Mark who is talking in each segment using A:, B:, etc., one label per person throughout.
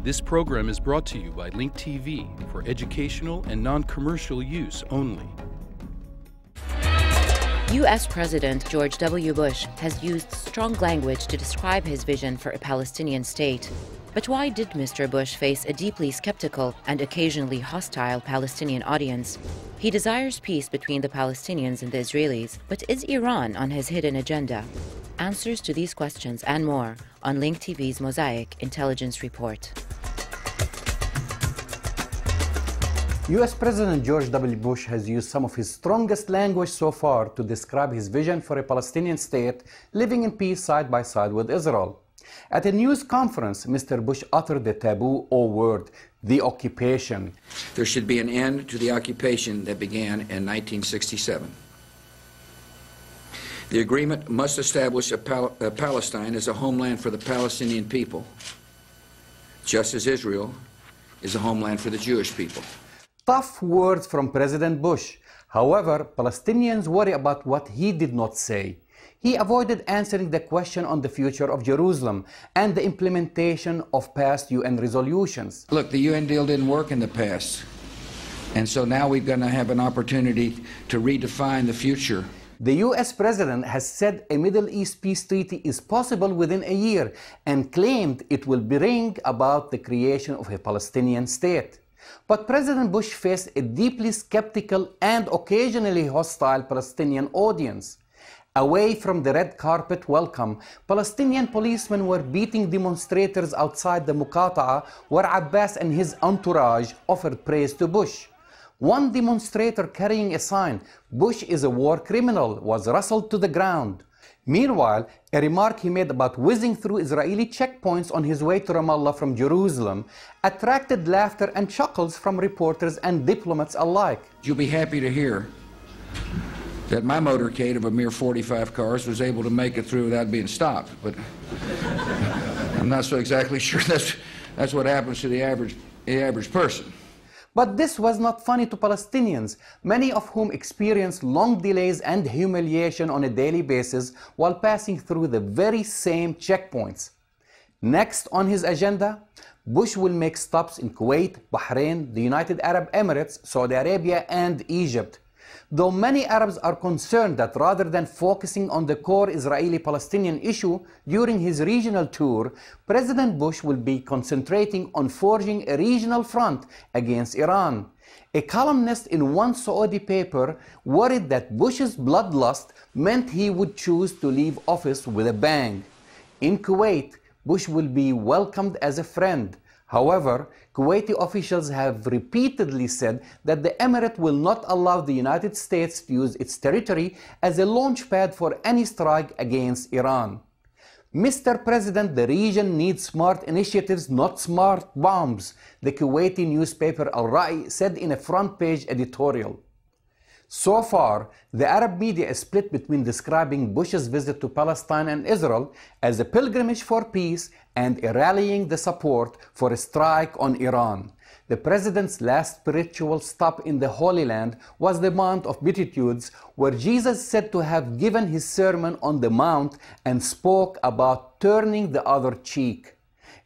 A: This program is brought to you by Link TV for educational and non-commercial use only.
B: U.S. President George W. Bush has used strong language to describe his vision for a Palestinian state. But why did Mr. Bush face a deeply skeptical and occasionally hostile Palestinian audience? He desires peace between the Palestinians and the Israelis, but is Iran on his hidden agenda? Answers to these questions and more on Link TV's Mosaic Intelligence Report.
C: U.S. President George W. Bush has used some of his strongest language so far to describe his vision for a Palestinian state living in peace side by side with Israel. At a news conference, Mr. Bush uttered the taboo O word, the occupation.
D: There should be an end to the occupation that began in 1967. The agreement must establish Palestine as a homeland for the Palestinian people, just as Israel is a homeland for the Jewish people.
C: Tough words from President Bush. However, Palestinians worry about what he did not say. He avoided answering the question on the future of Jerusalem and the implementation of past UN resolutions.
D: Look, the UN deal didn't work in the past, and so now we're going to have an opportunity to redefine the future.
C: The U.S. President has said a Middle East peace treaty is possible within a year and claimed it will bring about the creation of a Palestinian state. But President Bush faced a deeply skeptical and occasionally hostile Palestinian audience. Away from the red carpet welcome, Palestinian policemen were beating demonstrators outside the Muqata'a, where Abbas and his entourage offered praise to Bush. One demonstrator carrying a sign, "Bush is a war criminal," was wrestled to the ground. Meanwhile, a remark he made about whizzing through Israeli checkpoints on his way to Ramallah from Jerusalem attracted laughter and chuckles from reporters and diplomats alike.
D: You'll be happy to hear that my motorcade of a mere 45 cars was able to make it through without being stopped. But I'm not so exactly sure that's what happens to the average person.
C: But this was not funny to Palestinians, many of whom experienced long delays and humiliation on a daily basis while passing through the very same checkpoints. Next on his agenda, Bush will make stops in Kuwait, Bahrain, the United Arab Emirates, Saudi Arabia, and Egypt. Though many Arabs are concerned that rather than focusing on the core Israeli-Palestinian issue during his regional tour, President Bush will be concentrating on forging a regional front against Iran. A columnist in one Saudi paper worried that Bush's bloodlust meant he would choose to leave office with a bang. In Kuwait, Bush will be welcomed as a friend. However, Kuwaiti officials have repeatedly said that the emirate will not allow the United States to use its territory as a launchpad for any strike against Iran. Mr. President, the region needs smart initiatives, not smart bombs, the Kuwaiti newspaper Al-Ra'i said in a front-page editorial. So far, the Arab media is split between describing Bush's visit to Palestine and Israel as a pilgrimage for peace and a rallying the support for a strike on Iran. The president's last spiritual stop in the Holy Land was the Mount of Beatitudes, where Jesus said to have given his sermon on the Mount and spoke about turning the other cheek.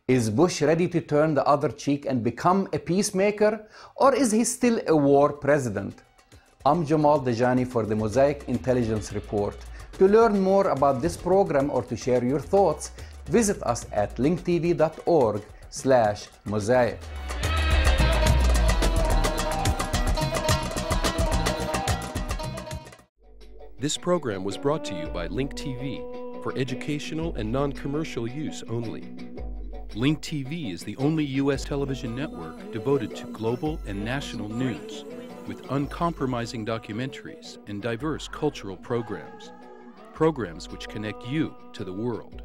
C: Is Bush ready to turn the other cheek and become a peacemaker, or is he still a war president? I'm Jamal Dajani for the Mosaic Intelligence Report. To learn more about this program or to share your thoughts, visit us at linktv.org/mosaic.
A: This program was brought to you by Link TV for educational and non-commercial use only. Link TV is the only U.S. television network devoted to global and national news, with uncompromising documentaries and diverse cultural programs which connect you to the world.